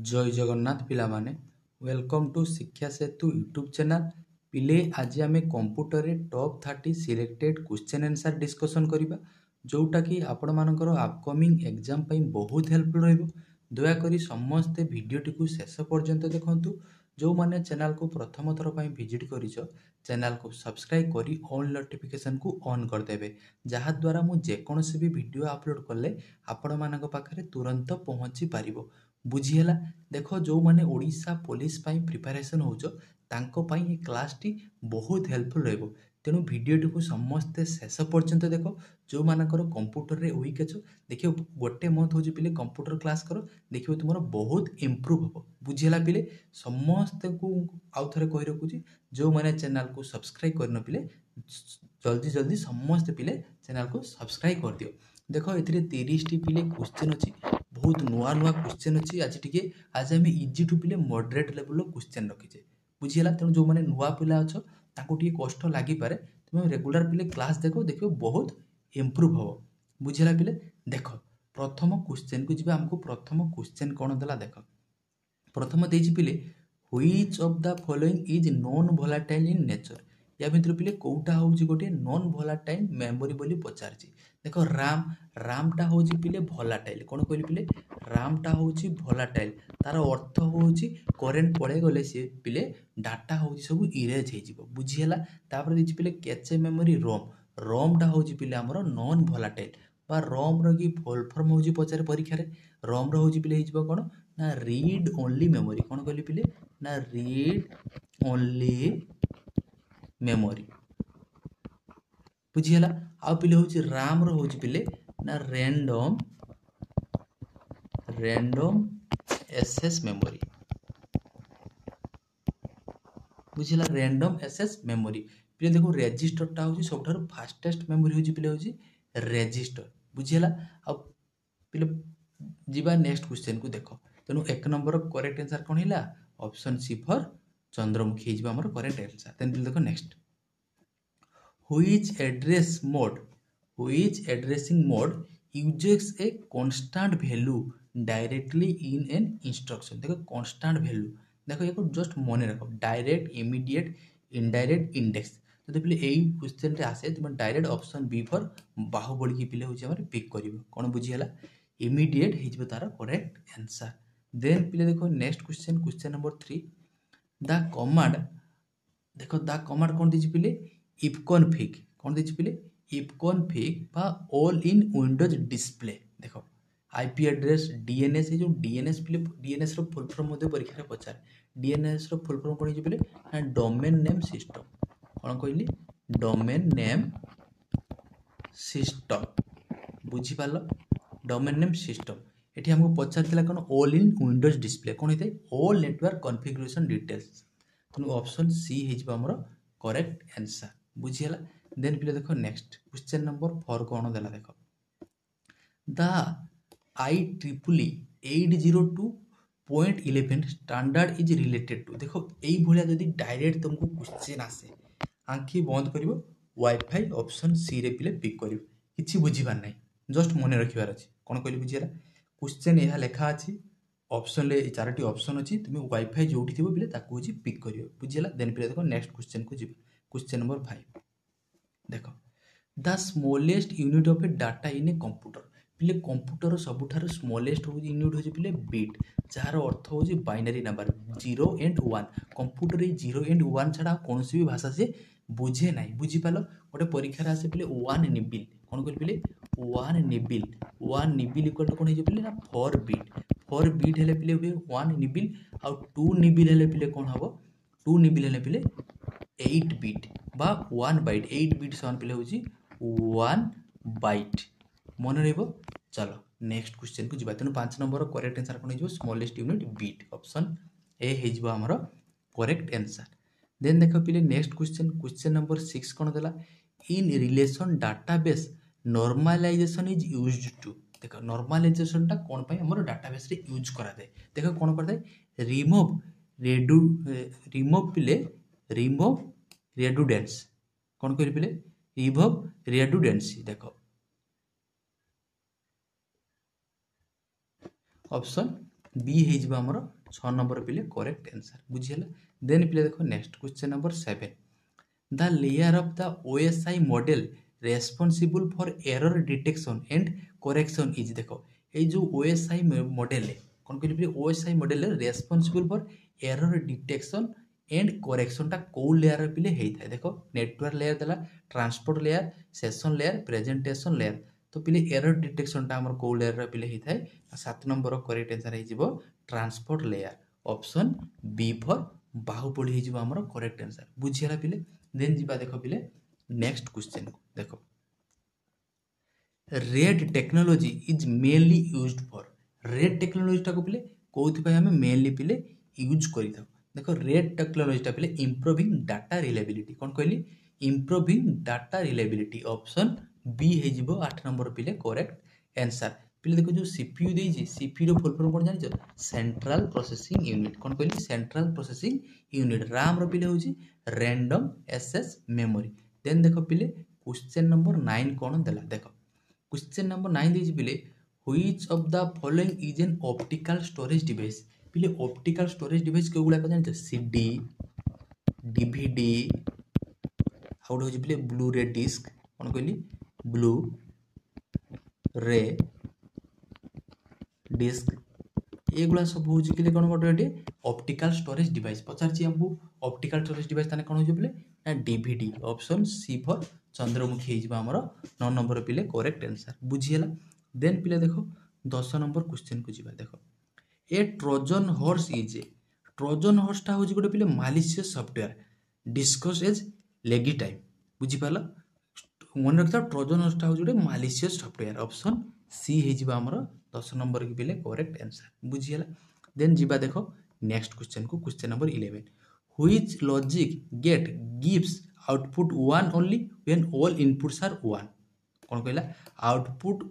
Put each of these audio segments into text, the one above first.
जय जगन्नाथ पिला माने वेलकम टू शिक्षा सेतु यूट्यूब चैनल पिले आज आम कंप्यूटर रे top 30 selected question answer discussion करिबा जोटा कि आपण मानकर अपकमिंग एग्जाम पई बहुत हेल्पफुल रहइबो। दयाकोरी समस्ते वीडियोटी को शेष पर्यंत देखंतु। जो माने चैनल को प्रथम थर पई विजिट करिसो चैनल को सब्सक्राइब करी ऑल नोटिफिकेशन को ऑन कर देबे जहा द्वारा मु जे कोनोसी भी वीडियो अपलोड करले आपण मानक पाखरे तुरंत पहुंची पारिबो। बुझीला देख जो माने ओडिशा पुलिस पाई प्रिपरेशन होचो तांको पाई ये क्लास टी बहुत हेल्पफुल रहइबो। तेणु वीडियोटी को समस्ते शेष पर्यंत देख जो मानकर कंप्यूटर रे वीक अछ देखियो गोटे मंथ होची पिले कंप्यूटर क्लास करो देखियो तुमरो बहुत इंप्रूव हो। बुझीला पिले समस्त को आउ थरे कहि रखुची जो माने चैनल को सब्सक्राइब करन पिले जल्दी जल्दी समस्त पिले चैनल को सब्सक्राइब कर दियो। देखो एथिरे 30 टी पिले क्वेश्चन अछि बहुत नुआ नुआ क्वेश्चन अछि। आज आम इजी टू पिले मॉडरेट लेवल क्वेश्चन रखीचे बुझीला। तेणु जो माने नुआ पिला अछ ताको टिके कष्ट लागि पारे तुम रेगुलर पिले क्लास देखो देखियो बहुत इंप्रूव हो। बुझीला पिले देख प्रथम क्वेश्चन को जिबा हमको प्रथम क्वेश्चन कोन देला देख प्रथम देछि पिले which of the following is non volatile in nature या भितर पिले कोउटा होउची गोटे नॉन वोलेटाइल मेमोरी बोली पचारची। देखो रामटा होउची पिले वोलेटाइल कोन कहली पिले रामटा होउची वोलेटाइल तार अर्थ होउची करेंट पळे गले से पिले डाटा होउची सब इरेज हे जिवो। बुझियला तापर दिछि पिले कैचे मेमोरी रोमटा होउची पिले हमरो नॉन वोलेटाइल बा रोम रो की फुल फॉर्म होउची पचारे परीक्षा रे रोम रो होउची पिले हे जिवो कोन ना रीड ओनली मेमोरी कोन कहली पिले ना रीड ओनली मेमोरी। बुझियला आ पिले होउची राम रो होउची पिले ना रैंडम एसेस मेमोरी। बुझिला रैंडम एसेस मेमोरी पिले देखो रजिस्टर टा होउची सबठार फास्टेस्ट मेमोरी होउची पिले होउची रजिस्टर। बुझिला आ पिले जिबा नेक्स्ट क्वेश्चन को देखो तेनु एक नंबर करेक्ट आंसर कोन हिला ऑप्शन सी फॉर चंद्रमुखी हिजबा हमर करेक्ट आंसर। देन पिले देखो next which addressing mode uses a constant value directly in an instruction। देखो constant value देखो ये जस्ट मने रखो डायरेक्ट इमीडिएट इनडायरेक्ट इंडेक्स तो पिले एई क्वेश्चन रे आसे तुम direct option B for Baahubali की पिले होची हमर पिक करिवो कोन बुझियला इमीडिएट हिजबो तार करेक्ट आंसर। देन पिले देखो next question number 3 the command देखो द कमांड कोन दिछि पिले ifconfig कोन दिछि पिले ifconfig बा ऑल इन विंडोज डिस्प्ले। देखो आईपी एड्रेस डीएनएस जो डीएनएस पिले डीएनएस रो फुल फॉर्म मध्ये परीक्षा रे पचार डीएनएस रो फुल फॉर्म कोन पिले ना डोमेन नेम सिस्टम कोन कहली डोमेन नेम सिस्टम। बुझी पालो डोमेन नेम सिस्टम एठी हमको पचार दिला कोन ऑल इन विंडोज डिस्प्ले कोन हेते ऑल नेटवर्क कॉन्फ़िगरेशन डिटेल्स तो ऑप्शन सी हिजबा हमरो करेक्ट आंसर। बुझियला देन पिले देखो नेक्स्ट क्वेश्चन नंबर 4 कोन देला देखो the IEEE 802.11 standard is related to. देखो एई भलिया जदी डायरेक्ट तुमको क्वेश्चन आसे आंखी बंद करिवो वाईफाई ऑप्शन सी रे पिले पिक करिवो किछि बुझिबार नै जस्ट मने रखिबार अछि कोन कहली बुझियला क्वेश्चन एहा लेखा अछि ऑप्शन ले चारटी ऑप्शन अछि तुमे वाईफाई जोठी थिबो पिले ताकू होची पिक करियो। बुझियला देन पिले देखो नेक्स्ट क्वेश्चन को जिबो क्वेश्चन नंबर 5 देखो the smallest unit of A data in a computer पिले कंप्यूटर सबुठार स्मॉलेस्ट हो यूनिट हो पिले बिट जार अर्थ हो बाइनरी नंबर 0 एंड 1 कंप्यूटर रे 0 एंड 1 छडा कोनोसी भी भाषा से बुझे नै। बुझी पालो गोटे परीक्षा रे आसे पिले 1 निबिल कोन कहल पिले 1 निबिल इक्वल टू कोन हे पिले ना 4 बिट हेले पिले 1 निबिल आ 2 निबिल हेले पिले कोन हबो 2 निबिल हेले पिले 8 बिट बा 1 बाइट 8 बिट समान पिले होची 1 बाइट मन रहबो। चलो नेक्स्ट क्वेश्चन को जिबा तेनु 5 नंबर करेक्ट आंसर कोन हिजबो smallest unit bit option A हिजबो हमरो करेक्ट आंसर। देन देखो पिले नेक्स्ट क्वेश्चन नंबर 6 कोन देला in relation database normalization is used to. देखो नॉर्मलाइजेशन टा कोन पय हमरो डाटाबेस रे यूज करा दे देखो कोन कर दे रिमूव रेडुडेंस कोन कहली पिले रिमूव रेडुडेंसी। देखो ऑप्शन बी हो आमर 6 नंबर पिले करेक्ट आंसर बुझीगला। देन पिले देख next question number 7 the layer of the OSI model responsible for error detection and correction is देखो ये जो ओएसआई मॉडल है कौन कहली OSI model responsible for error detection and करेक्शनटा कौ लेयर पिले होता है देखो नेटवर्क लेयर देला transport layer session layer presentation layer तो पिले एरर डिटेक्शनटा आमर कौ लेयर पिले होता है 7 नंबर करेक्ट आंसर हो transport layer option B for Baahubali हो आमर करेक्ट आंसर बुझीगला पिले। देन जीवा देखो पिले नेक्स्ट क्वेश्चन को देखो RAID technology is mainly used for RAID टेक्नोलॉजीटा को पिले कौन आम मेनली पिले यूज कर देखो रेड टेक्नोलॉजीटा पिले इम्प्रूविंग डाटा रिलायबिलिटी कौन कहली improving data reliability option B हो 8 नंबर पिले करेक्ट आंसर पिले देखो जो सीपीयू देजी सीपीयू फुल फॉर्म कौन जान सेंट्रल प्रोसेसिंग यूनिट कौन कहली सेंट्रल प्रोसेसिंग यूनिट राम रो पिले होची रैंडम एक्सेस मेमोरी। देन देखो पिले क्वेश्चन नंबर 9 कौन देला देखो क्वेश्चन नंबर 9 देजी पिले which of the following is an optical storage device पिले ऑप्टिकल स्टोरेज डिवाइस के गुला जान सीडी डीवीडी आउट हो पिले ब्लू रे डिस्क कौन कहली ब्लू रे डिस्क एगुला सब हूँ कि कौन गोटे ऑप्टिकल स्टोरेज डिवाइस पचार आमको ऑप्टिकल स्टोरेज डिवाइस ताने कौन हो ना डीवीडी ऑप्शन सी फॉर चंद्रमुखी होमर 9 नंबर पिले करेक्ट आंसर बुझीगला। देन पिले देखो 10 नंबर क्वेश्चन को जीवा देखो A Trojan horse is a Trojan हॉर्सटा हूँ गोटे पिले malicious software disguised as legitimate बुझीपाल मन रखता ट्रोजन हॉर्सटा हूँ गोटे मालिशियस सॉफ्टवेयर ऑप्शन सी होमर 10 नंबर की पिले करेक्ट आंसर बुझीगला। देन जीवा देखो नेक्स्ट क्वेश्चन को question number 11 which logic gate gives output 1 only when all inputs are 1 कौन कहला आउटपुट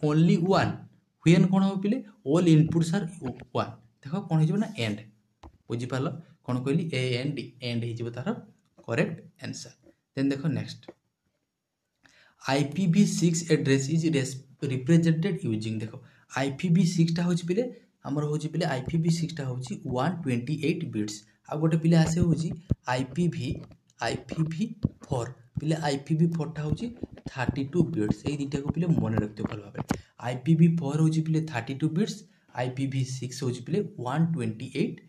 ओनली 1 व्हेन कौन हो पिले ऑल इनपुट्स आर 1 देखो कौन हो ना एंड बुझीपाल कौन कहली ए एंड डी एंड हो तार करेक्ट आंसर। देन देखो next IPv6 address is represented using देखो IPv6 टा होची पिले हमर होची पिले IPv6 टा होची 128 बिट्स आ गोटे पिले आसे होची IPv4 पिले IPv4 टा होची 32 बिट्स ए दिटा को पिले मन रखते भल भाबे IPv4 होची पिले 32 बिट्स IPv6 होची पिले 128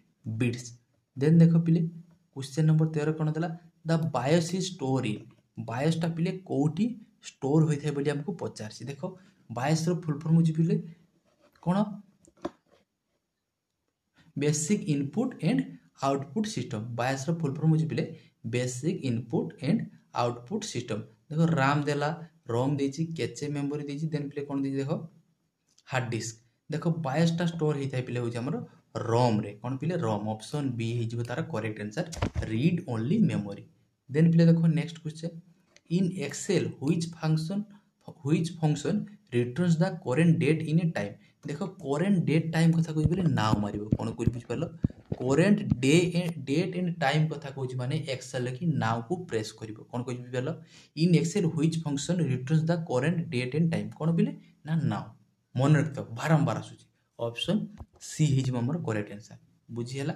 बिट्स। देन देखो पिले क्वेश्चन नंबर 13 कोन देला the BIOS is store in BIOS टा पिले कोठी स्टोर होई थाए बोली हमको पचारसी देखो बायोस रो फुल फॉर्म होची पिले कोन basic input and output system BIOS रो फुल फॉर्म होची पिले basic input and output system देखो राम देला रोम देची कैचे मेमोरी देची देन पिले कोन देची देखो हार्ड डिस्क देखो बायोस टा स्टोर होई थाए पिले होची हमर रोम रे कोन पिले रोम ऑप्शन बी हिजबो तारा correct answer read only memory. Then पिले देखो next question in Excel which function returns the current date in a time देखो करेंट डेट टाइम कथा कहि बोले नाउ मारिबो कोन कोइ बुझ पालो करेंट डेट एंड टाइम कथा कहूँ माने एक्सेल की नाउ को प्रेस करिबो कोन कोइ बुझ पालो in Excel which function returns the current date and time कोन बोले ना नाउ मन रखतो बारंबार आसुची ऑप्शन सी हिज हमर करेक्ट आंसर बुझीला।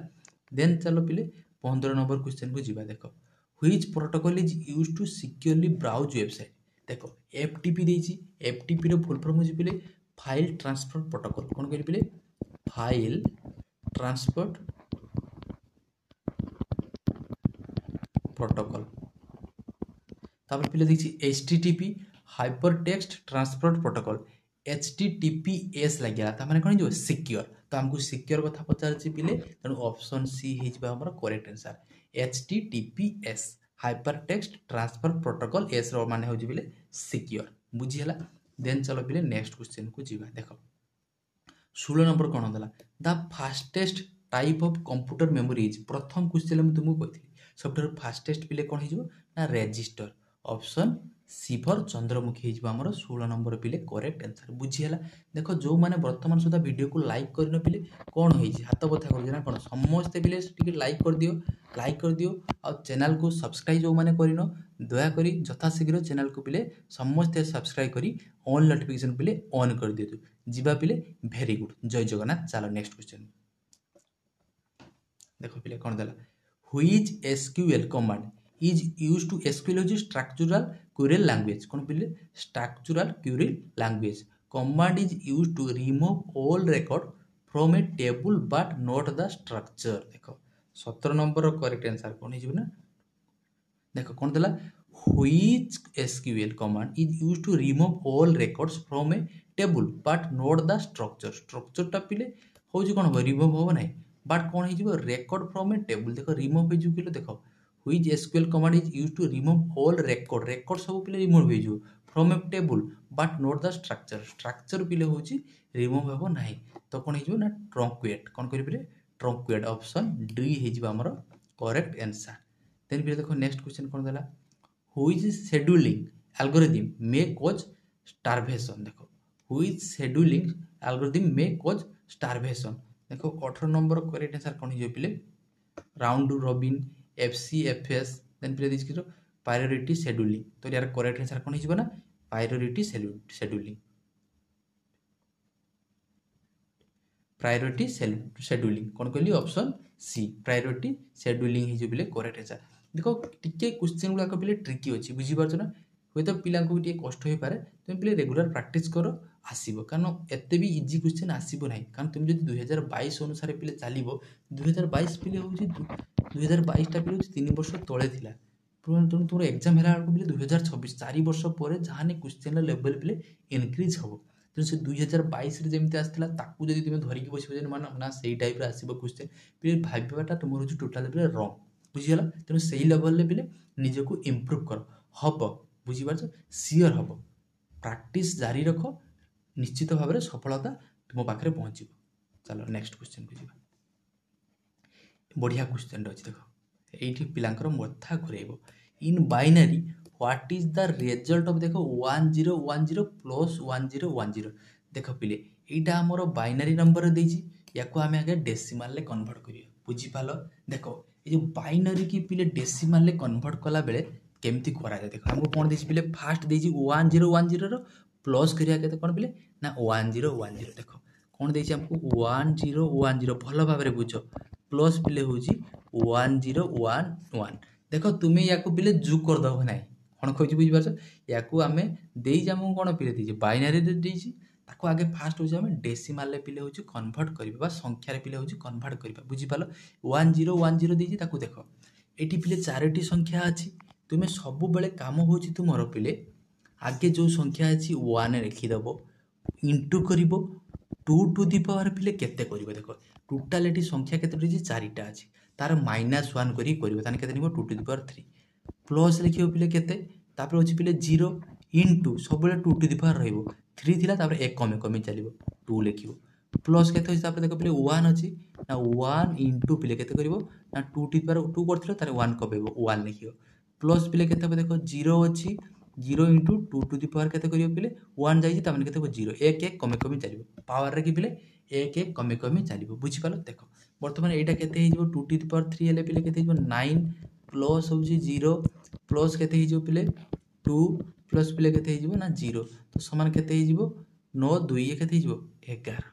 देन चलो पिले 15 नंबर क्वेश्चन को जीवा देखो which protocol is used to securely browse website देखो एफटीपी देछि एफटीपी रो फुल फॉर्म होछि पिले फाइल ट्रांसफर प्रोटोकॉल कोन कहली पिले फाइल ट्रांसफर प्रोटोकॉल तापर पिले देखछि HTTP hyper text transfer protocol HTTPS लगे था माने कौन जो सिक्योर तो हमको सिक्योर कथा पचार पिले तेणु ऑप्शन सी हमर correct answer HTTPS hyper text transfer protocol S रो माने हो पिले सिक्योर बुझीला। देन चलो पिले नेक्स्ट क्वेश्चन को जीवा देखो 16 नंबर कौन देला the fastest type of computer memory is प्रथम क्वेश्चन में तुमको कहथि सबठार फास्टेस्ट पिले कौन हो ना register option C for Chandramukhi हो आमर 16 नंबर पिले करेक्ट आंसर बुझीगला। देख जो मैंने बर्तमान सुधा वीडियो को लाइक करन पिले कौन हो हाथ बथा कर कौन समस्ते पिले टिके लाइक कर दियो आ चैनल को सब्सक्राइब जो मैंने करन दयाकोरी यथाशीघ्र चैनल को पिले समस्ते सब्सक्राइब करी ऑन नोटिफिकेशन पिले ऑन कर दियो जीवा पिले वेरी गुड जय जगन्नाथ। चलो नेक्स्ट क्वेश्चन देखो पिले कौन देला which SQL command is used to SQL होची स्ट्रक्चरल क्वेरी लैंग्वेज कौन पिले structural query language command is used to remove all record from a table but not the structure. देखो 17 नंबर करेक्ट आंसर कौन है ना देखो कौन देला which SQL command is used to remove all records from a table but not the structure स्ट्रक्चरटा पिले होची कौन हो रिमूव हो नहीं बट कौन हो रेकर्ड फ्रॉम ए टेबल देखो रिमूव हो पिले देखो which SQL command is used to remove all record सब पिले रिमूव हो from a table but not the structure structure पिले होची रिमूव हो नहीं तो कौन हो ना ट्रंकुएट कौन करें ट्रंकुएट ऑप्शन डी हो आमर करेक्ट आंसर। देन पिले देखो नेक्स्ट क्वेश्चन कौन देला which scheduling algorithm may cause starvation देखो which scheduling algorithm may cause starvation देखो 18 नंबर करेक्ट आंसर कौन हो पिले राउंड रॉबिन एफसीएफएस देन पिले दिस प्रायोरिटी शेड्यूलिंग तो यार करेक्ट आंसर कौन हो ना प्रायोरिटी शेड्यूलिंग प्रायोरिटी शेड्यूलिंग कौन कहली ऑप्शन सी प्रायोरिटी शेड्यूलिंग हो पिले करेक्ट आंसर। देखो टिके क्वेश्चन गुड़ाक पिले ट्रिकी अच्छी बुझीपार ना हुए तो पिला कष्ट हो पारे तुम पिले रेगुलर प्रैक्टिस कर आसब कारण एत भी इजी क्वेश्चन आसब ना कारण तुम जो 2022 अनुसार पिले चलो 2022 पिले हूँ 2022टा पिले 3 वर्ष तले थी तेणु तुम एग्जाम है पिले 2026 4 वर्ष पर जहाँ क्वेश्चन लेवल पिले इनक्रिज हम तेणु से 2022 जमी आसाला ताकू जब तुम धरिकी बस ना से टाइप आसब क्वेश्चन पिले भावाटा तुम हूँ टोटाल पिले रंग बुझीगला तेणु से लेवल पिले निजक इम्प्रूव कर हम बुझीपार सियोर हम प्रैक्टिस जारी रख निश्चित भाव में सफलता तुम पाखे पहुँच। चलो नेक्स्ट क्वेश्चन को जी बढ़िया क्वेश्चन अच्छे देख ये पिलांकर मथा घुरेब in binary what is the result of देखो 1010 प्लस 1010 देख पिले यहाँ आमर बाइनारी नंबर देछि याको आमे आगे डेसिमाल कन्वर्ट करियो बुझीपाल देखो ये जो बाइनारी की पिले डेसिमाल कन्वर्ट कला बेले केमती करा जाए देखो हमको कौन देछि पिले फास्ट देछि 1010 रो प्लस करिया केते कौन पिले ना 1010 देखो कौन देछि हमको 1010 भल भाव में बुझ प्लस पिले होछि 1011 देखो तुम्हें याको पिले जुग कर दबो नाही कौन कहछि बुझि पारछ याको आमे देइ हमको कौन पिले देछि बाइनारी देछि ताको आगे फास्ट होछि हमें डेसिमाल पिले होछि कन्वर्ट करबा बा संख्या रे पिले होछि कन्वर्ट करबा बुझि पालो 1010 देछि ताको देखो एटी पिले चारोटी संख्या अछि तुम्हें सब बेले काम होछि तुमर पिले आगे जो संख्या अछि 1 लिखिदेव इंटू कर 2 टू दी पावर पिले केते करिवो देखो टोटालिटी संख्या केते रही चारिटा अछि तार -1 करी करिवो ताने केते निबो 2 टू दी पावर 3 प्लस लिखियो पिले केते तापर होछि पिले 0 इंटू सब बेले 2 टू दी पावर रहइबो 3 थिला तापर 1 कमे कमे चलिबो 2 लिखियो प्लस केते होछि तापर देखो पिले 1 अछि ना 1 इंटू पिले केते करिवो ना 2 टू दी पावर 2 करथिलो तारे 1 कबेबो 1 लिखियो प्लस पिले केते हो देखो 0 अछि 0 इंटू 2 टू दी पावर केते करियो पिले 1 जाई ताମାନେ केते हो 0 1 1 कमे कमे चलिबो पावर रे कि पिले 1 1 कमे कमे चलिबो बुझि पालो देखो वर्तमान एटा केते हे जिवो 2 टू दी पावर 3 हेले पिले केते जिवो 9 प्लस होजी 0 प्लस केते हे जिवो पिले 2 प्लस पिले केते हे जिवो ना 0 तो समान केते हे जिवो 9 2 ये केते हे जिवो 11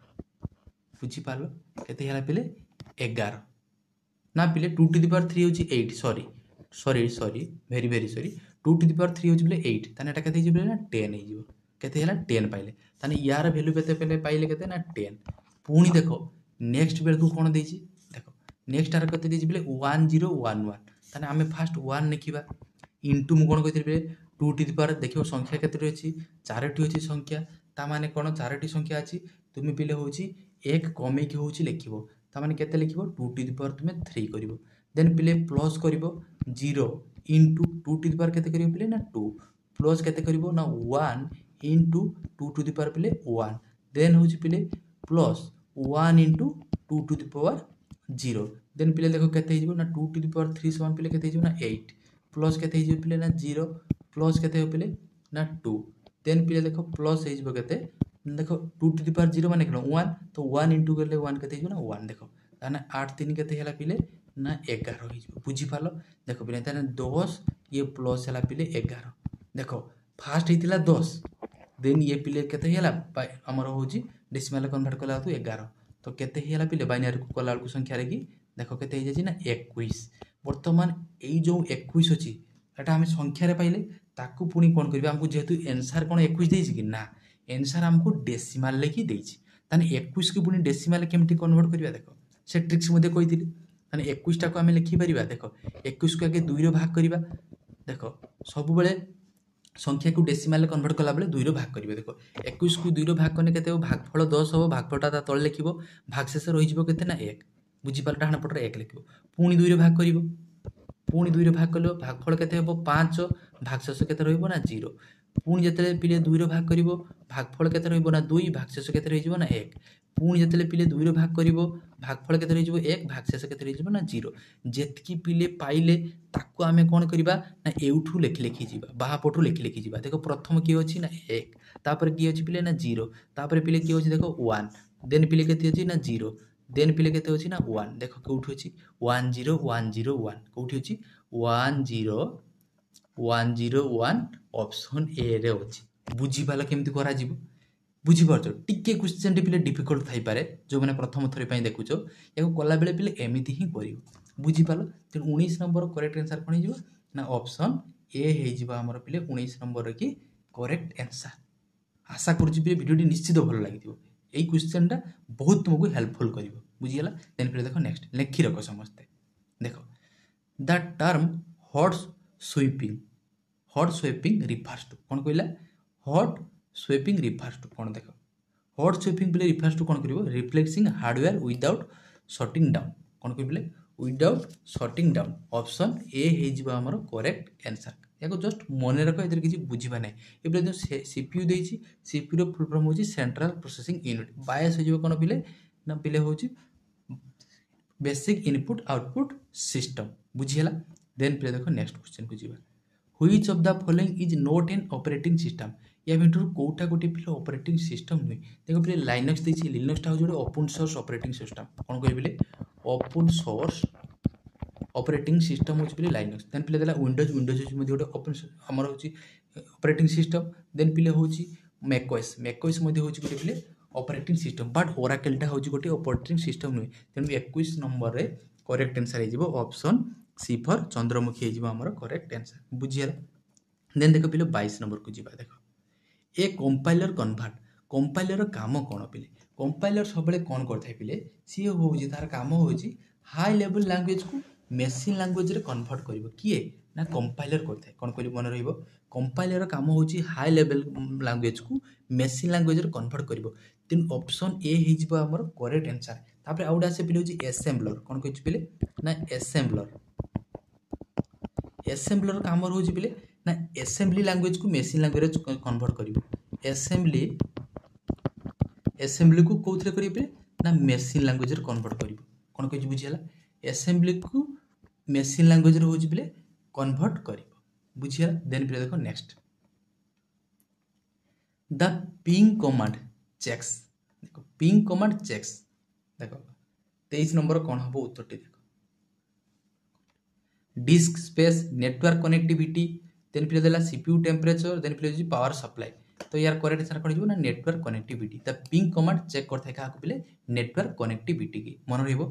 बुझि पालो केते हेला पिले 11 ना पिले 2 टू दी पावर 3 होजी 8 sorry very sorry 2 to the power 3 होजी पिले 8 ताने एटा केते हे जिवो ना 10 हे जिवो केते हेला 10 पाइले ताने यार वैल्यू केते पाइले केते ना 10 पुणी देखो नेक्स्ट बेल को कोन देछि देखो नेक्स्ट आर केते देछि पिले 1011 ताने आमे फास्ट 1 लिखिबा इनटू मु कोन कहितले पिले 2 टू दी पावर देखियो संख्या केते रहछि चारटी होछि संख्या ता माने कोन चारटी संख्या अछि तुमे पिले होछि 1 कमे कि होछि लिखिबो ता माने केते लिखिबो 2 टू दी पावर तुमे 3 करिवो देन पिले प्लस करिवो 0 इंटू 2 टू दी पावर केते करिवो पिले ना 2 प्लस केते करिवो ना 1 इंटू 2 टू दी पावर पिले 1 देन होछि पिले plus 1 into 2 to the power 0 then पिले देखो केते हिजो ना 2 टू दी पावर 3 समान पिले केते हिजो ना 8 प्लस केते हिजो पिले ना 0 प्लस के पिले ना 2 देन पिले देख प्लस हो के देख 2 टू द पावर 0 माने कौन 1 तो 1 इंटू गले 1 के ना 1 देख ताने 8 3 के पिले ना 11 बुझीपाल देख पिले 10 ये प्लस है पिले 11 देख फास्ट होता 10 देन ये पिले के आमर हूँ डेसिमाल कन्वर्ट कला 11 तो केते पिले बाइनरी को कला संख्यार कि देख के ना 21 बर्तमान यही जो 21 अच्छी एटा आम संख्यार पाइले ताकू पुणी कौन करेंगे आमको जेहेतु एनसार कौन 21 देछि कि ना एनसार आमको डेसिमाल लेखि देछि ताने 21 को पुणी डेसिमाल केमती कन्वर्ट करिया देख से ट्रिक्स मध्य कही ताने 21 टाको आम लिखिपर देख 21 को आगे 2 भाग करवा देख सब बेले संख्या को डेसिमाल कन्वर्ट कला बेले 2 भाग करेंगे देख 21 को 2 भाग कने केते भागफल 10 हम भागफलटा तले लिखिबो भागशेष रही केते ना 1 बुझीपाल डाहाण पटरे 1 लिखिबो पुणी 2 भाग करिवो पुणी 2 भाग कलो भागफल केते हेबो 5 भागशेष केते रहिबो ना 0 पुणी जतले पिले 2 भाग करिवो भागफल केते रहिबो ना 2 भागशेष केते रहिबो ना 1 पुणी जतले पिले 2 भाग करिवो भागफल केते रहिबो 1 भागशेष केते रहिबो ना 0 जेतकी पिले पाइले ताको आमे कोन करिबा ना एउठू लेखि लेखि जीवा बाहा पटू लेखि लेखि जीवा देखो प्रथम की अछि ना 1 तापर की अछि पिले ना 0 तापर पिले की अछि देखो 1 देन पिले केते अछि ना 0 देन पिले केते अछि ना 1 देखो कोठू अछि 10101 कोठी अछि 10101 ऑप्शन ए रे अछि बुझी पाला केमती करा जीवो बुझी पारछो टिके क्वेश्चन पिले डिफिकल्ट थाई पारे जो माने प्रथम थरी पई देखुचो याको कला बेले पिले एमिति ही करिवो बुझी पालो त 19 नंबर करेक्ट आंसर कोन हिजो ना ऑप्शन ए हे जिवो हमर पिले 19 नंबर की करेक्ट आंसर आशा करूची पिले वीडियो निश्चित भल लागिथिबो एई क्वेश्चन टा बहुत तुमको हेल्पफुल करिवो बुझी गेला देन पिले देखो नेक्स्ट लेखि रखो समझते देखो the term hot swapping refers to कौन कहला हॉट स्वीपिंग रिफर्स टू कौन देख हॉट स्वीपिंग पिले रिफर्स टू कौन करिवो replacing hardware without shutting down कौन कहि पिले without shutting down option A हे जिवो हमर करेक्ट आंसर याको जस्ट मन रख एतर किछि बुझिबा नै एबले जो सीपीयू देछि सीपीयू रो फुल फॉर्म होछि सेंट्रल प्रोसेसिंग यूनिट बायस हो जिवो कोन पिले ना पिले होछि बेसिक इनपुट आउटपुट सिस्टम बुझिला देन पिले देखो नेक्स्ट क्वेश्चन को जिबा which of the following is not an operating system या भितर कोटा कोटी पिले ऑपरेटिंग सिस्टम नै देखो पिले लाइनक्स देछि लिनक्स टा हो जोडे ओपन सोर्स ऑपरेटिंग सिस्टम कोन कहि पिले ओपन सोर्स ऑपरेटिंग सिस्टम होछि पिले लाइनक्स देन पिले देला विंडोज होछि मध्ये गोटे ओपन हमर होछि ऑपरेटिंग सिस्टम देन पिले होछि मैकओएस मध्ये होछि गोटे पिले ऑपरेटिंग सिस्टम बट ओराकल टा होछि गोटे ऑपरेटिंग सिस्टम नै तेनु 21 नंबर रे करेक्ट आंसर हे जिवो ऑप्शन सी फॉर चंद्रमुखी हे जिवो हमर करेक्ट आंसर बुझियला देन देखो पिले 22 नंबर को जिबा देखो ए कंपाइलर कन्वर्ट कंपाइलर काम कोन पिले कंपाइलर सबले कोन करथाय पिले सी होउछि तार काम होउछि हाई लेवल लैंग्वेज को मेशिन लैंग्वेज रे कन्वर्ट करिवो किए ना कंपाइलर करथाय कोन करि मन रहइबो कंपाइलर काम होउछि हाई लेवल लैंग्वेज को मेशिन लैंग्वेज रे कन्वर्ट करिवो तीन ऑप्शन ए हे जिवो हमर करेक्ट आंसर तापर आउडा से पिले होछि असेंबलर कोन कहि पिले ना असेंबलर काम होउछि पिले ना असेंबली लैंग्वेज को मेशिन लैंग्वेज कन्वर्ट करिवो असेंबली को कोथरे करिवे ना मेशिन लैंग्वेज रे कन्वर्ट करिवो कोन कहि बुझियला असेंबली को मेशिन लैंग्वेज रे होछि पिले कन्वर्ट करिवो बुझियला देन पिले देखो next the ping command checks देखो पिंग कमांड चेक्स देखो 23 नंबर कौन हम उत्तर देखो disk space network connectivity then फिर देला सीपीयू टेम्परेचर देन फिर पावर सप्लाई तो यार करेक्ट आंसर कोन हो ना network connectivity the ping command check करथाय का पिले नेटवर्क कनेक्टिविटी की मन रहइबो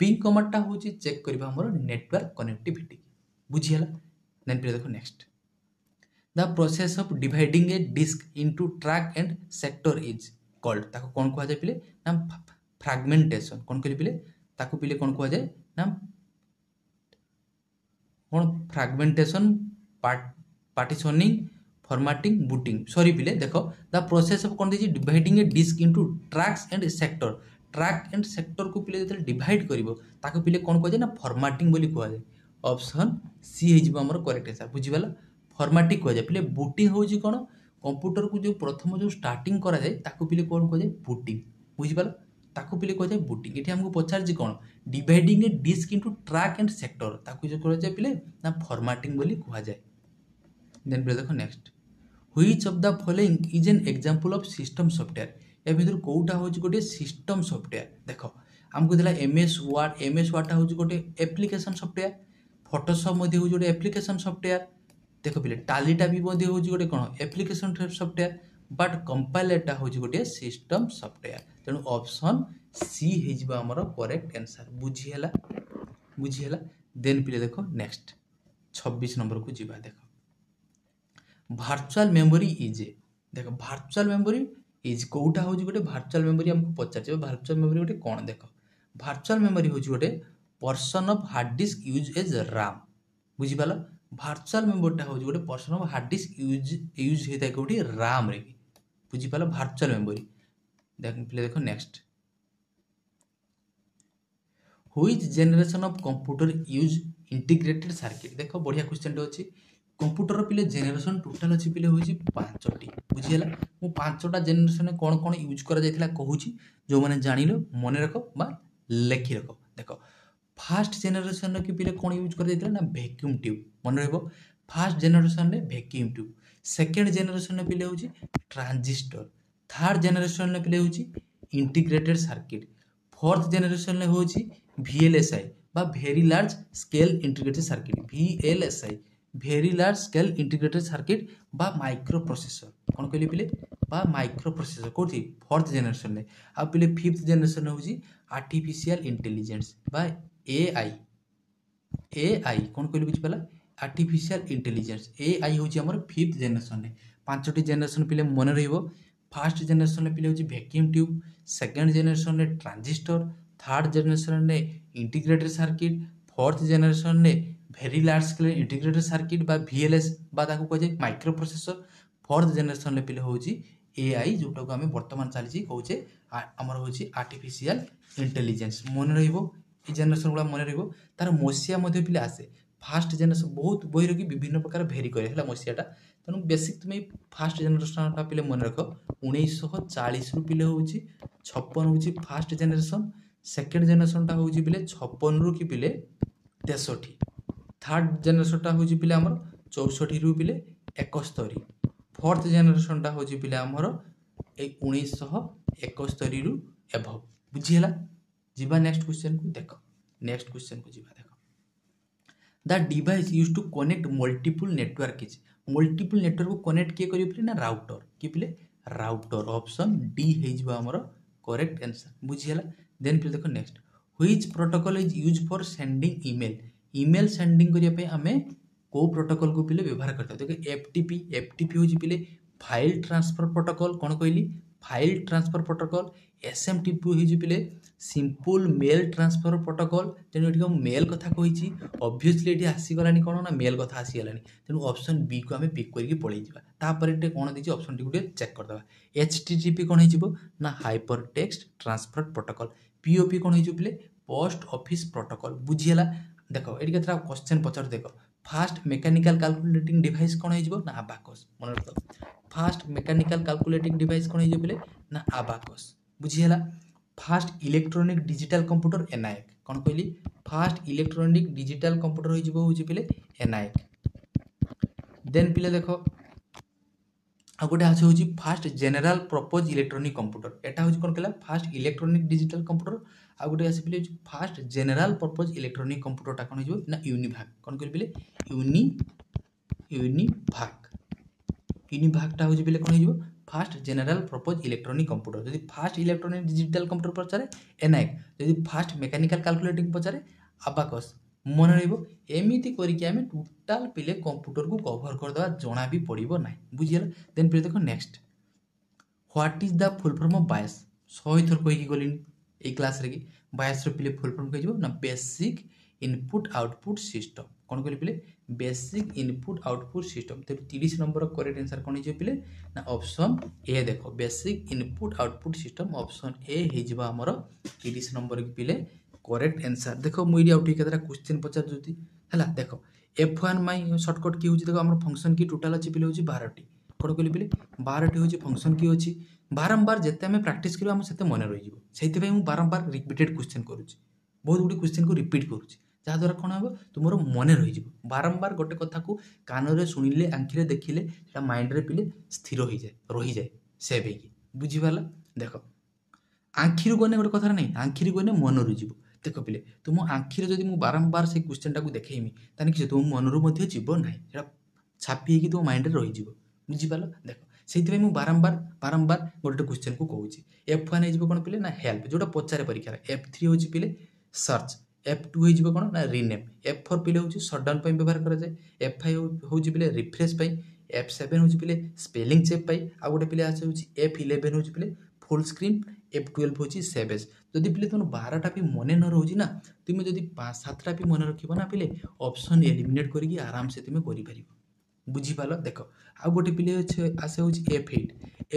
पिंग कमांड टा होची चेक करबा हमर नेटवर्क कनेक्टिविटी बुझियला देन फिर देखो next the process of dividing a disk into track and sector is called ताको कोन कहआ जाय पिले ना फ्रैगमेंटेशन कोन करि पिले ताको पिले कोन कहआ जाय ना कोन fragmentation partitioning formatting booting sorry पिले देखो द प्रोसेस ऑफ कोन दिछि dividing a disk into tracks and sectors track and sector को पिले जते डिवाइड करिवो ताको पिले कोन कहआ जाय ना फॉर्मेटिंग बोली कहआ जाय ऑप्शन सी हे जिवो हमर करेक्ट आंसर बुझिबाला फॉर्मेटिंग कहआ जाय पिले बूटिंग होछि कोन कंप्यूटर को जो प्रथम जो स्टार्टिंग करा जाय ताको पिले कोन कहआ जाय बूटिंग बुझिबाला ताको पिले कहआ जाय बूटिंग एठी हमको पचार जी कोन dividing a disk into track and sector ताको जो कहआ जाय पिले ना फॉर्मेटिंग बोली कहआ जाय देन पिले देखो next which of the following is an example of system software ए भितर कोटा होची गोटे सिस्टम सॉफ्टवेयर देखो हमको दिला एमएस वर्ड होची गोटे एप्लिकेशन सॉफ्टवेयर फोटोशॉप मध्ये होची गोटे एप्लिकेशन सॉफ्टवेयर देखो पिले टालीटा भी मध्ये होची गोटे कोन एप्लिकेशन सॉफ्टवेयर बट कंपाइलरटा होची गोटे सिस्टम सॉफ्टवेयर तेणु ऑप्शन सी हेजिबा हमर करेक्ट आंसर बुझी हला देन पिले देखो नेक्स्ट 26 नंबर को जीवा देखो वर्चुअल मेमोरी इज देखो वर्चुअल मेमोरी इज कोटा होची गोटे वर्चुअल मेमोरी हमको पचार वर्चुअल मेमोरी गोटे कोन देखो वर्चुअल मेमोरी होची गोटे portion of hard disk use as RAM बुझी पालो वर्चुअल मेमोरीटा होची गोटे portion of hard disk use हेता कोठी रैम रे बुझी पालो वर्चुअल मेमोरी देखो next which generation of computer use integrated circuit देखो बढ़िया क्वेश्चन टे अछि कंप्यूटर पिले जनरेशन टोटल अछि पिले होची 5टी बुझियला मु 5टा जनरेशन में कोन कोन यूज करा जायतिला कहूची जो माने जानिलो मने रखो बा लेखि रखो देखो फर्स्ट जनरेशन के पिले कोन यूज करा जायतिला ना वैक्यूम ट्यूब मने रहबो फर्स्ट जनरेशन रे वैक्यूम ट्यूब सेकंड जनरेशन में पिले होची ट्रांजिस्टर थर्ड जनरेशन में पिले होची इंटीग्रेटेड सर्किट फोर्थ जनरेशन में होची VLSI बा very large scale integrated circuit VLSI very large scale integrated circuit बा माइक्रो प्रोसेसर कोन कहली पिले बा माइक्रो प्रोसेसर कोठी फोर्थ जनरेशन में आ पिले फिफ्थ जनरेशन होची आर्टिफिशियल इंटेलिजेंस बा AI कोन कहली बुझ पला आर्टिफिशियल इंटेलिजेंस AI होची हमर फिफ्थ जनरेशन में पांचटी जनरेशन पिले मन रहइबो फर्स्ट जनरेशन में पिले होची वैक्यूम ट्यूब सेकंड जनरेशन में ट्रांजिस्टर थर्ड जनरेशन में इंटीग्रेटेड सर्किट फोर्थ जनरेशन में very large scale integrated circuit बा VLS बा ताको कह जाय माइक्रो प्रोसेसर फोर्थ जनरेशन में पिले होची AI जोटा को हमें वर्तमान चली कहूचे हमर होची आर्टिफिशियल इंटेलिजेंस मन रहइबो ए जनरेशन गुला मन रहइबो तार मोसिया मध्ये पिले आसे फर्स्ट जनरेशन बहुत बही रखी विभिन्न प्रकार भेरी करे हला मोसियाटा तेणु बेसिक तुम फर्स्ट जनरेशन पिले मन रख 1940 रु पिले होची 56 होची फर्स्ट जनरेशन सेकंड जनरेशन टा होची पिले 56 रु कि पिले 63 थर्ड जनरेशन टा होची पिले हमर 64 रु पिले 71 फोर्थ जनरेशन टा होची पिले हमर 1971 रु एभव बुझियला जीवा नेक्स्ट क्वेश्चन को देखो नेक्स्ट क्वेश्चन को जीवा देखो the device used to connect multiple network is multiple network को कनेक्ट किए करियो पिले ना राउटर कि पिले राउटर ऑप्शन डी हे जिबा हमर करेक्ट आंसर बुझियला देन पिले देखो next which protocol is use for sending email sending करिया पे हमें को प्रोटोकॉल को पिले व्यवहार करता देखो एफटीपी होची पिले फाइल ट्रांसफर प्रोटोकॉल कोन कहली फाइल ट्रांसफर प्रोटोकॉल एसएमटीपी होची पिले सिंपल मेल ट्रांसफर प्रोटोकॉल तेणु एठी मेल कथा कहिची ऑब्वियसली एठी आसी गलानी कोन ना मेल कथा आसी गलानी तेणु ऑप्शन बी को हमें पिक करके पळै जिबा तापर एटे कोन दिछि ऑप्शन टी गुटे चेक कर दबा एचटीटीपी कोन हिजिबो ना hyper text transfer protocol POP कोन हिजो पिले पोस्ट ऑफिस प्रोटोकॉल बुझियला देखो एठी केतरा क्वेश्चन पचार देखो फास्ट मैकेनिकल कैलकुलेटिंग डिवाइस कोन हिजिबो ना अबाकस मन रखो फास्ट मैकेनिकल कैलकुलेटिंग डिवाइस कोन हिजो पिले ना अबाकस बुझियला first electronic digital computer ENIAC कोन कहली फास्ट इलेक्ट्रॉनिक डिजिटल कंप्यूटर होई जिवो होची पिले एनायक देन पिले देखो आ गोटे आछे होची fast general purpose electronic computer एटा होची कोन कहला फास्ट इलेक्ट्रॉनिक डिजिटल कंप्यूटर आ गोटे आछे पिले fast general purpose electronic computer टा कोन होइजो ना यूनिभाग कोन कहली पिले यूनिभाग टा होची पिले कोन होइजो first general purpose electronic computer यदि फास्ट इलेक्ट्रॉनिक डिजिटल कंप्यूटर पचारे एनायक यदि फास्ट मैकेनिकल कैलकुलेटिंग पचारे अबाकस मन रहइबो एमिति करिके हमें टोटल पिले कंप्यूटर को कवर कर दवा जणा भी पड़िबो नाही बुझियला देन पिले देखो next what is the full form of बायस 100 थर कहि गलिन ए क्लास रे कि बायस रो पिले फुल फॉर्म कहिजो ना बेसिक इनपुट आउटपुट सिस्टम कोन कहली पिले बेसिक इनपुट आउटपुट सिस्टम ते 30 नंबर करेक्ट आंसर कोन हिजो पिले ना ऑप्शन ए देखो basic input output system option A हिजबा हमर 30 नंबर के पिले करेक्ट आंसर देखो मुई आउट केतरा क्वेश्चन पचार जति हला देखो f1 माई शॉर्टकट की होची देखो हमर फंक्शन की टोटल अछि पिले होची 12टी कोन कहली पिले 12टी होची फंक्शन की होची बारंबार जते हमें प्रैक्टिस करियो हम सेते मन रहि जिवो सेति भाई मु बारंबार रिपीटेड क्वेश्चन करूची बहुत गुडी क्वेश्चन को रिपीट करूची ଯାହାଦ୍ୱାରା କ'ଣ ହେବ ତୁମର ମନେ ରହିଯିବ। ବାରମ୍ବାର ଗୋଟେ କଥାକୁ କାନରେ ଶୁଣିଲେ ଆଖିରେ ଦେଖିଲେ ସେଟା ମାଇଣ୍ଡରେ ପିଲେ ସ୍ଥିର ହେଇଯାଏ, ରହିଯାଏ ସେଭ୍ ହେଇକି। ବୁଝିପାରିଲ? ଦେଖ ଆଖିରୁ ଗଲେ ଗୋଟେ କଥାରେ ନାହିଁ, ଆଖିରୁ ଗଲେ ମନରୁ ଯିବ। ଦେଖ ପିଲେ ତୁମ ଆଖିରେ ଯଦି ମୁଁ ବାରମ୍ବାର ସେଇ କ୍ୱେଶ୍ଚନଟାକୁ ଦେଖେଇମି ତାହେଲେ କିଛି ତୁମ ମନରୁ ମଧ୍ୟ ଯିବ ନାହିଁ, ସେଟା ଛାପି ହେଇକି ତୁମ ମାଇଣ୍ଡରେ ରହିଯିବ। ବୁଝିପାରିଲ? ଦେଖ ସେଇଥିପାଇଁ ମୁଁ ବାରମ୍ବାର ଗୋଟେ କ୍ୱେଶ୍ଚନକୁ କହୁଛି। F1 ହେଇଯିବ କ'ଣ ପିଲେ ନା ହେଲ୍ପ, ଯେଉଁଟା ପଚାରେ ପରୀକ୍ଷାରେ। F3 ହେଉଛି ପିଲେ ସର୍ଚ୍ଚ। F2 ହେଇଯିବ କ'ଣ ନା ରିନେମ୍। F4 ପିଲେ ହେଉଛି ସଟ୍ଡାଉନ୍ ପାଇଁ ବ୍ୟବହାର କରାଯାଏ। F5 ହେଉଛି ପିଲେ ରିଫ୍ରେଶ୍ ପାଇଁ। F7 ହେଉଛି ପିଲେ ସ୍ପେଲିଂ ଚେକ୍ ପାଇଁ। ଆଉ ଗୋଟେ ପିଲେ ହେଉଛି F11 ହେଉଛି ପିଲେ ଫୁଲ୍ ସ୍କ୍ରିନ୍। F12 ହେଉଛି ସେଭ୍ ଏଜ୍। ଯଦି ପିଲେ ତୁମର 12ଟା ବି ମନେ ନ ରହୁଛି ନା, ତୁମେ ଯଦି 7ଟା ବି ମନେ ରଖିବ ନା ପିଲେ, ଅପସନ୍ ଏଲିମିନେଟ୍ କରିକି ଆରାମସେ ତୁମେ କରିପାରିବ। ବୁଝିପାରିଲ? ଦେଖ ଆଉ ଗୋଟେ ପିଲେ ଆସେ ହେଉଛି F8।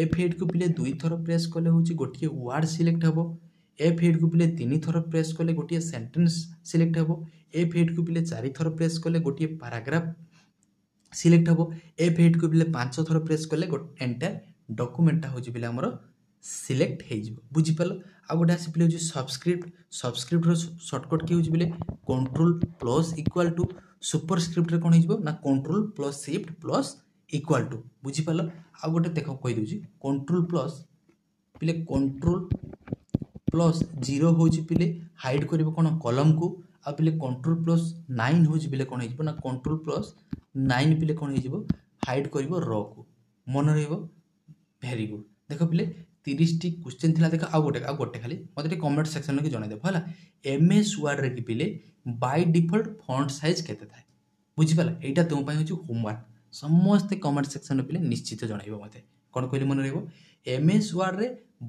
F8କୁ ପିଲେ 2 ଥର ପ୍ରେସ୍ କଲେ ହେଉଛି ଗୋଟିଏ ୱାର୍ଡ଼ ସିଲେକ୍ଟ ହେବ। F8କୁ ପିଲେ 3 ଥର ପ୍ରେସ୍ କଲେ ଗୋଟିଏ ସେଣ୍ଟେନ୍ସ ସିଲେକ୍ଟ ହେବ। F8କୁ ପିଲେ 4 ଥର ପ୍ରେସ୍ କଲେ ଗୋଟିଏ ପାରାଗ୍ରାଫ ସିଲେକ୍ଟ ହେବ। F8କୁ ପିଲେ 5 ଥର ପ୍ରେସ୍ କଲେ ଏଣ୍ଟାୟାର ଡକୁମେଣ୍ଟଟା ହେଉଛି ପିଲେ ଆମର ସିଲେକ୍ଟ ହେଇଯିବ। ବୁଝିପାରିଲ? ଆଉ ଗୋଟେ ଆସି ପିଲେ ହେଉଛି ସବସ୍କ୍ରିପ୍ଟ। ସବସ୍କ୍ରିପ୍ଟର ସର୍ଟକଟ୍ କି ହେଉଛି ପିଲେ Ctrl+= ସୁପରସ୍କ୍ରିପ୍ଟରେ କ'ଣ ହେଇଯିବ ନା Ctrl+Shift+= ବୁଝିପାରିଲ? ଆଉ ଗୋଟେ ଦେଖ କହିଦେଉଛି Ctrl+0 ହେଉଛି ପିଲେ ହାଇଡ୍ କରିବ କ'ଣ କଲମକୁ। ଆଉ ପିଲେ Ctrl+9 ହେଉଛି ପିଲେ କ'ଣ ହେଇଯିବ ନା Ctrl+9 ପିଲେ କ'ଣ ହେଇଯିବ ହାଇଡ୍ କରିବ ରକୁ। ମନେ ରହିବ? Very good. ଦେଖ ପିଲେ 30ଟି କ୍ୱେଶ୍ଚନ ଥିଲା। ଦେଖ ଆଉ ଗୋଟେ ଖାଲି ମୋତେ ଟିକେ କମେଣ୍ଟ ସେକ୍ସନରେ ଜଣାଇଦେବ ହେଲା। MS ୱାର୍ଡ଼ରେ କି ପିଲେ ବାଇ ଡିଫଲ୍ଟ ଫଣ୍ଟ ସାଇଜ୍ କେତେ ଥାଏ? ବୁଝିପାରିଲ? ଏଇଟା ତୁମ ପାଇଁ ହେଉଛି ହୋମୱାର୍କ। ସମସ୍ତେ କମେଣ୍ଟ ସେକ୍ସନରେ ପିଲେ ନିଶ୍ଚିତ ଜଣାଇବ ମୋତେ। କ'ଣ କହିଲେ ମନେ ରହିବ? MS ୱାର୍ଡ଼ରେ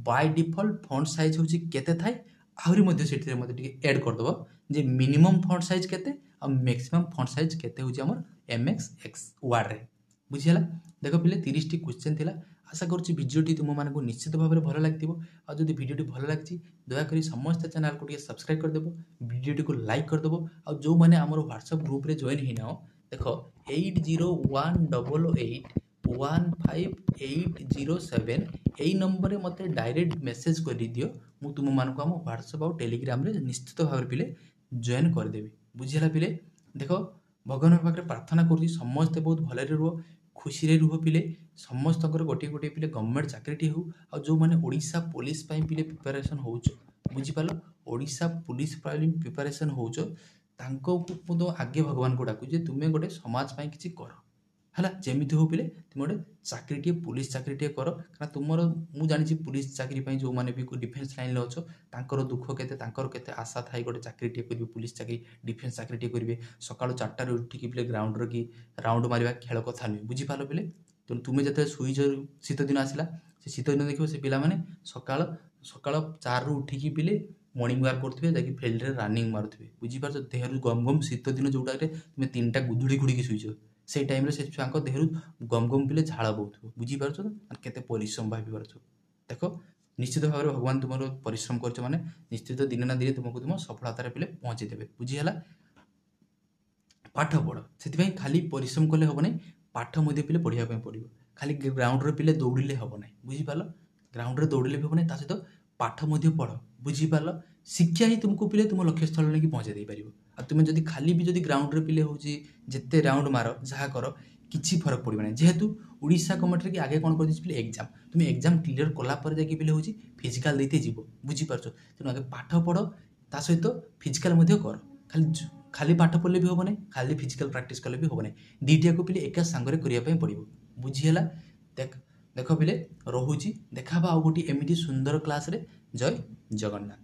ବାଇ ଡିଫଲ୍ଟ ଫଣ୍ଟ ସାଇଜ୍ ହେଉଛି କେତେ ଥାଏ? ଆହୁରି ମଧ୍ୟ ସେଥିରେ ମୋତେ ଟିକେ ଆଡ଼୍ କରିଦେବ ଯେ ମିନିମମ୍ ଫଣ୍ଟ ସାଇଜ୍ କେତେ ଆଉ ମ୍ୟାକ୍ସିମମ୍ ଫଣ୍ଟ ସାଇଜ୍ କେତେ ହେଉଛି ଆମର MX ୱାର୍ଡ଼ରେ। ବୁଝିହେଲା? ଦେଖ ପିଲେ 30ଟି କ୍ୱେଶ୍ଚନ ଥିଲା। ଆଶା କରୁଛି ଭିଡ଼ିଓଟି ତୁମମାନଙ୍କୁ ନିଶ୍ଚିତ ଭାବରେ ଭଲ ଲାଗିଥିବ। ଆଉ ଯଦି ଭିଡ଼ିଓଟି ଭଲ ଲାଗିଛି ଦୟାକରି ସମସ୍ତେ ଚ୍ୟାନେଲକୁ ଟିକେ ସବସ୍କ୍ରାଇବ୍ କରିଦେବ, ଭିଡ଼ିଓଟିକୁ ଲାଇକ୍ କରିଦେବ। ଆଉ ଯେଉଁମାନେ ଆମର ହ୍ୱାଟ୍ସଆପ୍ ଗ୍ରୁପ୍ରେ ଜଏନ୍ ହେଇନାହ, ଦେଖ 801888158007 ଏଇ ନମ୍ବରରେ ମୋତେ ଡାଇରେକ୍ଟ ମେସେଜ୍ କରିଦିଅ। ମୁଁ ତୁମମାନଙ୍କୁ ଆମ ହ୍ୱାଟ୍ସଆପ୍ ଆଉ ଟେଲିଗ୍ରାମରେ ନିଶ୍ଚିତ ଭାବରେ ପିଲେ ଜଏନ୍ କରିଦେବି। ବୁଝିହେଲା ପିଲେ? ଦେଖ ଭଗବାନଙ୍କ ପାଖରେ ପ୍ରାର୍ଥନା କରୁଛି ସମସ୍ତେ ବହୁତ ଭଲରେ ରୁହ, ଖୁସିରେ ରୁହ ପିଲେ। ସମସ୍ତଙ୍କର ଗୋଟିଏ ପିଲେ ଗଭର୍ଣ୍ଣମେଣ୍ଟ ଚାକିରିଟି ହେଉ। ଆଉ ଯେଉଁମାନେ ଓଡ଼ିଶା ପୋଲିସ ପାଇଁ ପିଲେ ପ୍ରିପାରେସନ୍ ହେଉଛ, ବୁଝିପାରିଲ? ଓଡ଼ିଶା ପୋଲିସ ପାଇଁ ପ୍ରିପାରେସନ୍ ହେଉଛ, ତାଙ୍କୁ ମୁଁ ତ ଆଗେ ଭଗବାନଙ୍କୁ ଡାକୁଛି ଯେ ତୁମେ ଗୋଟେ ସମାଜ ପାଇଁ କିଛି କର ହେଲା। ଯେମିତି ହେଉ ପିଲେ ତୁମେ ଗୋଟେ ଚାକିରିଟିଏ ପୋଲିସ ଚାକିରିଟିଏ କର। କାରଣ ତୁମର ମୁଁ ଜାଣିଛି ପୋଲିସ ଚାକିରି ପାଇଁ ଯେଉଁମାନେ ବି ଡିଫେନ୍ସ ଲାଇନ୍ରେ ଅଛ ତାଙ୍କର ଦୁଃଖ କେତେ, ତାଙ୍କର କେତେ ଆଶା ଥାଏ ଗୋଟେ ଚାକିରିଟିଏ କରିବେ, ପୋଲିସ ଚାକିରି ଡିଫେନ୍ସ ଚାକିରିଟିଏ କରିବେ। ସକାଳୁ 4ଟାରୁ ଉଠିକି ପିଲେ ଗ୍ରାଉଣ୍ଡରେ କି ରାଉଣ୍ଡ ମାରିବା ଖେଳ କଥା ନୁହେଁ। ବୁଝିପାରିଲ ପିଲେ? ତେଣୁ ତୁମେ ଯେତେବେଳେ ଶୋଇଛ, ଶୀତ ଦିନ ଆସିଲା, ସେ ଶୀତ ଦିନ ଦେଖିବ ସେ ପିଲାମାନେ ସକାଳ 4ରୁ ଉଠିକି ପିଲେ ମର୍ଣ୍ଣିଂ ୱାକ୍ କରୁଥିବେ, ଯାଇକି ଫିଲ୍ଡରେ ରାନିଂ ମାରୁଥିବେ। ବୁଝିପାରୁଛ? ଦେହରୁ ଗମ୍ ଗମ୍ ଶୀତ ଦିନ ଯେଉଁଟାରେ ତୁମେ 3ଟା ଗୁଧୁଡ଼ି ଘୁଡ଼ିକି ଶୋଇଛ, ସେଇ ଟାଇମ୍ରେ ସେ ଛୁଆଙ୍କ ଦେହରୁ ଗମ୍ ଗମ୍ ପିଲେ ଝାଳ ବହୁଥିବ। ବୁଝିପାରୁଛ ତ? କେତେ ପରିଶ୍ରମ ଭାବିପାରୁଛ? ଦେଖ ନିଶ୍ଚିତ ଭାବରେ ଭଗବାନ ତୁମର ପରିଶ୍ରମ କରୁଛ ମାନେ ନିଶ୍ଚିତ ଦିନେ ନା ଦିନେ ତୁମକୁ ତୁମ ସଫଳତାରେ ପିଲେ ପହଞ୍ଚେଇ ଦେବେ। ବୁଝିହେଲା? ପାଠ ପଢ଼, ସେଥିପାଇଁ ଖାଲି ପରିଶ୍ରମ କଲେ ହେବ ନାହିଁ, ପାଠ ମଧ୍ୟ ପିଲେ ପଢ଼ିବା ପାଇଁ ପଡ଼ିବ। ଖାଲି ଗ୍ରାଉଣ୍ଡରେ ପିଲେ ଦୌଡ଼ିଲେ ହେବ ନାହିଁ। ବୁଝିପାରିଲ? ଗ୍ରାଉଣ୍ଡରେ ଦୌଡ଼ିଲେ ବି ହେବ ନାହିଁ, ତା ସହିତ ପାଠ ମଧ୍ୟ ପଢ଼। ବୁଝିପାରିଲ? ଶିକ୍ଷା ହିଁ ତୁମକୁ ପିଲେ ତୁମ ଲକ୍ଷ୍ୟସ୍ଥଳରେ ନେଇକି ପହଞ୍ଚେଇ ଦେଇପାରିବ। ଆଉ ତୁମେ ଯଦି ଖାଲି ବି ଯଦି ଗ୍ରାଉଣ୍ଡରେ ପିଲେ ହେଉଛି ଯେତେ ରାଉଣ୍ଡ ମାର ଯାହା କର କିଛି ଫରକ ପଡ଼ିବ ନାହିଁ। ଯେହେତୁ ଓଡ଼ିଶା ଗଭର୍ଣ୍ଣମେଣ୍ଟରେ କି ଆଗେ କ'ଣ କରିଦେଇଛି ପିଲେ ଏକ୍ଜାମ୍, ତୁମେ ଏକ୍ଜାମ୍ କ୍ଲିୟର କଲା ପରେ ଯାଇକି ପିଲେ ହେଉଛି ଫିଜିକାଲ୍ ଦେଇତେ ଯିବ। ବୁଝିପାରୁଛ? ତେଣୁ ଆଗେ ପାଠ ପଢ଼, ତା ସହିତ ଫିଜିକାଲ୍ ମଧ୍ୟ କର। ଖାଲି ପାଠ ପଢ଼ିଲେ ବି ହେବ ନାହିଁ, ଖାଲି ଫିଜିକାଲ୍ ପ୍ରାକ୍ଟିସ୍ କଲେ ବି ହେବ ନାହିଁ। ଦୁଇଟାକୁ ପିଲେ ଏକା ସାଙ୍ଗରେ କରିବା ପାଇଁ ପଡ଼ିବ। ବୁଝିହେଲା? ଦେଖ ପିଲେ ରହୁଛି, ଦେଖା ହେବା ଆଉ ଗୋଟିଏ ଏମିତି ସୁନ୍ଦର କ୍ଲାସ୍ରେ। ଜୟ ଜଗନ୍ନାଥ।